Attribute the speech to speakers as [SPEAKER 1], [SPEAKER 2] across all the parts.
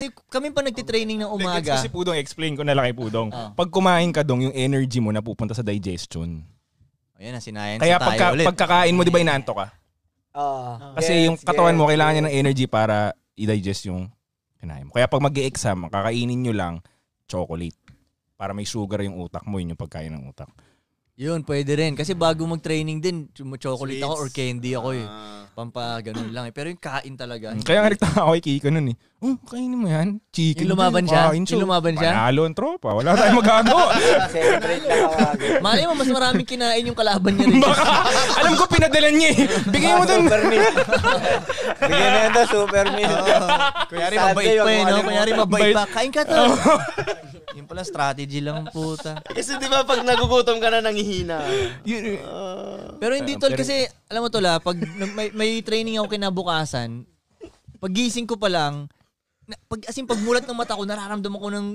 [SPEAKER 1] Kasi kami pa nagtitraining ng umaga.
[SPEAKER 2] Kasi Pudong, explain ko na lang kay Pudong. Pag kumain ka dong, yung energy mo napupunta sa digestion.
[SPEAKER 1] Ayan na, sinayan
[SPEAKER 2] kaya
[SPEAKER 1] sa tayo ulit.
[SPEAKER 2] pagkakain mo, di ba inaanto ka? Kasi yung katawan mo, kailangan niya ng energy para i-digest yung kinain mo. Kaya pag mag-e-exam, kakainin nyo lang chocolate. Para may sugar yung utak mo, yun yung pagkain ng utak.
[SPEAKER 1] Yun, pwede rin. Kasi bago mag-training din, chocolate ako or candy ako eh. Ganun lang eh. Pero yung kain talaga.
[SPEAKER 2] Kaya nga nagtaka ako kay Kiko nun eh. Kainin mo yan. Chicken.
[SPEAKER 1] Yung lumaban siya? Yung lumaban siya?
[SPEAKER 2] Panalo ang tropa. Wala tayong magagawa.
[SPEAKER 3] Celebrate na kawagin.
[SPEAKER 1] Malay mo, mas maraming kinain yung kalaban niya rin.
[SPEAKER 2] Baka, alam ko pinadalan niya eh. Bigay mo dun.
[SPEAKER 3] Super meal. Bigyan na yun to, super meal.
[SPEAKER 1] Kunyari mabait pa eh, no? Kunyari mabait pa. Kain ka to. Yung pala strategy lang puta.
[SPEAKER 4] Kasi di ba pag nagugutom ka na nangihina.
[SPEAKER 1] Pero hindi tol kasi, alam mo tol pag may training ako kinabukasan, pag gising ko pa lang, pag mulat ng mata ko, nararamdaman ko ng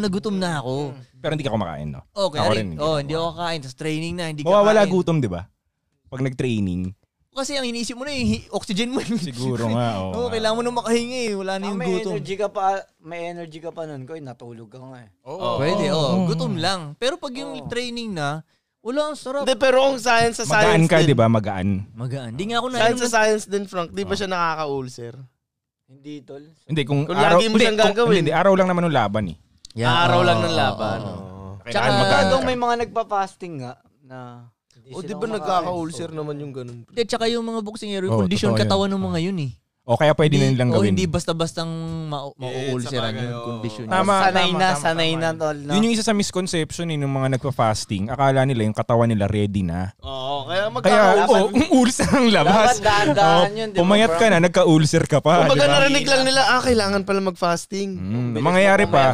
[SPEAKER 1] gutom na ako.
[SPEAKER 2] Pero hindi ka kumakain, no?
[SPEAKER 1] Okay, hindi ako kakain. Tapos training na, hindi ka
[SPEAKER 2] wala
[SPEAKER 1] kain.
[SPEAKER 2] gutom, di ba? Pag nag-training.
[SPEAKER 1] Kasi ang iniisip mo na yung oxygen mo.
[SPEAKER 2] Siguro nga, oo.
[SPEAKER 1] Kailangan mo na makahinga eh. Wala na yung gutom.
[SPEAKER 3] May energy ka pa nun, Koy. Natulog ka nga eh.
[SPEAKER 1] Pwede, gutom lang. Pero pag yung training na, wala, ang sarap.
[SPEAKER 4] Hindi, pero ang science sa
[SPEAKER 2] magaan
[SPEAKER 4] science
[SPEAKER 2] ka,
[SPEAKER 4] din.
[SPEAKER 2] di ba? Magaan.
[SPEAKER 1] Hindi nga ako na.
[SPEAKER 4] Science sa science din, Frank. Di ba siya nakaka-ulcer?
[SPEAKER 3] Hindi, tol.
[SPEAKER 2] Hindi, kung
[SPEAKER 4] lagi mo siyang gagawin.
[SPEAKER 2] Hindi, araw lang naman ng laban eh.
[SPEAKER 4] Araw lang ng laban.
[SPEAKER 3] Tsaka masyadong may mga nagpa-fasting nga na...
[SPEAKER 4] O di ba nagkaka-ulcer naman yung ganun?
[SPEAKER 1] Tsaka yung mga boksingero, yung kondisyon katawan ng mga yun eh.
[SPEAKER 2] O kaya pwede na nilang gawin.
[SPEAKER 1] Hindi basta-bastang ma-ulceran yung kondisyon.
[SPEAKER 3] Sanay na tol. No?
[SPEAKER 2] Yun yung isa sa misconception ng mga nagpa-fasting. Akala nila yung katawan nila ready na.
[SPEAKER 4] Oo, kaya
[SPEAKER 2] ulcer ang labas.
[SPEAKER 3] Dapat daan yun.
[SPEAKER 2] Pumayat ka na, nagka-ulcer ka pa.
[SPEAKER 4] Kumbaga narinig lang nila, kailangan pala mag-fasting.
[SPEAKER 2] Mangyayari pa,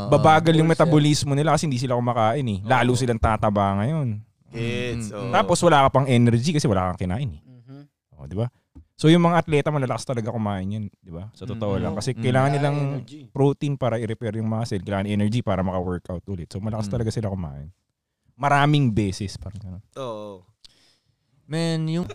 [SPEAKER 2] babagal yung metabolismo nila kasi hindi sila kumakain eh. Lalo silang tataba ngayon. Tapos wala ka pang energy kasi wala kang kinain eh. Di ba? So yung mga atleta malalakas talaga kumain yan, di ba? Sa totoo lang kasi kailangan nilang protein para i-repair yung muscle, kailangan energy para maka-workout ulit. So malakas talaga sila kumain. Maraming beses parang gano'n.
[SPEAKER 4] Oo.
[SPEAKER 1] Man, yung